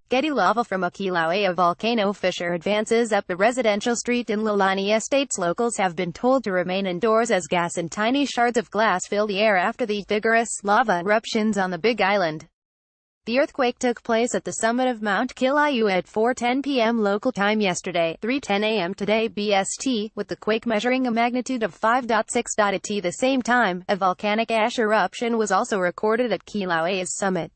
Getty lava from a Kilauea volcano fissure advances up a residential street in Leilani Estates. Locals have been told to remain indoors as gas and tiny shards of glass fill the air after the vigorous lava eruptions on the Big Island. The earthquake took place at the summit of Mount Kilauea at 4:10 p.m. local time yesterday, 3:10 a.m. today BST, with the quake measuring a magnitude of 5.6. At the same time, a volcanic ash eruption was also recorded at Kilauea's summit.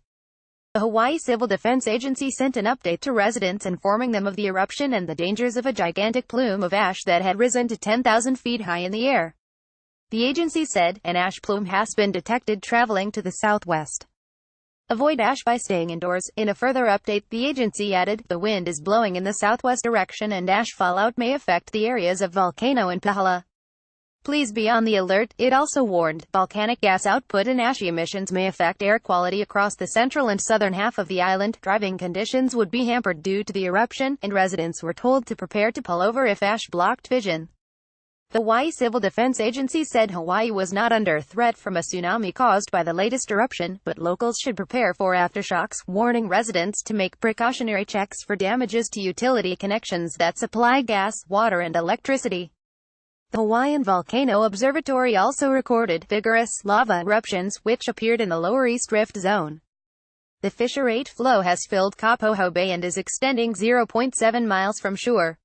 The Hawaii Civil Defense Agency sent an update to residents informing them of the eruption and the dangers of a gigantic plume of ash that had risen to 10,000 feet high in the air. The agency said, an ash plume has been detected traveling to the southwest. Avoid ash by staying indoors. In a further update, the agency added, the wind is blowing in the southwest direction and ash fallout may affect the areas of Volcano and Pahala. Please be on the alert. It also warned, volcanic gas output and ash emissions may affect air quality across the central and southern half of the island. Driving conditions would be hampered due to the eruption, and residents were told to prepare to pull over if ash blocked vision. The Hawaii Civil Defense Agency said Hawaii was not under threat from a tsunami caused by the latest eruption, but locals should prepare for aftershocks, warning residents to make precautionary checks for damages to utility connections that supply gas, water and electricity. The Hawaiian Volcano Observatory also recorded vigorous lava eruptions, which appeared in the Lower East Rift Zone. The fissure 8 flow has filled Kapoho Bay and is extending 0.7 miles from shore.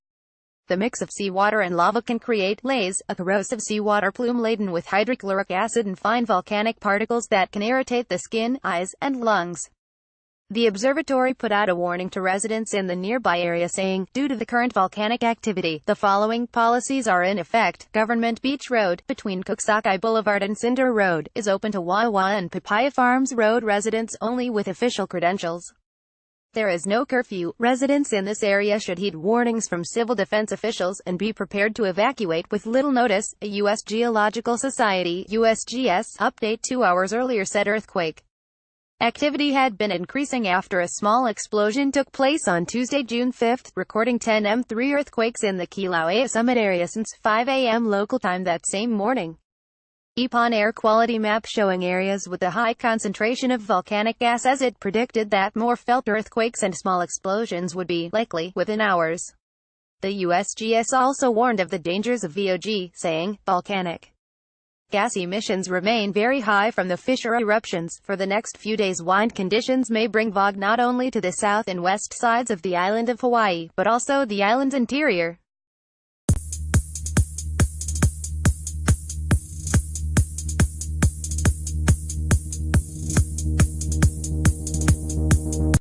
The mix of seawater and lava can create laze, a corrosive seawater plume laden with hydrochloric acid and fine volcanic particles that can irritate the skin, eyes, and lungs. The observatory put out a warning to residents in the nearby area saying, due to the current volcanic activity, the following policies are in effect. Government Beach Road, between Cooksaki Boulevard and Cinder Road, is open to Wawa and Papaya Farms Road residents only with official credentials. There is no curfew. Residents in this area should heed warnings from civil defense officials and be prepared to evacuate with little notice. A U.S. Geological Society (USGS) update 2 hours earlier said earthquake activity had been increasing after a small explosion took place on Tuesday, June 5, recording 10 M3 earthquakes in the Kilauea summit area since 5 a.m. local time that same morning. EPON air quality map showing areas with a high concentration of volcanic gas as it predicted that more felt earthquakes and small explosions would be likely within hours. The USGS also warned of the dangers of VOG, saying, volcanic gas emissions remain very high from the fissure eruptions. For the next few days, wind conditions may bring fog not only to the south and west sides of the island of Hawaii, but also the island's interior.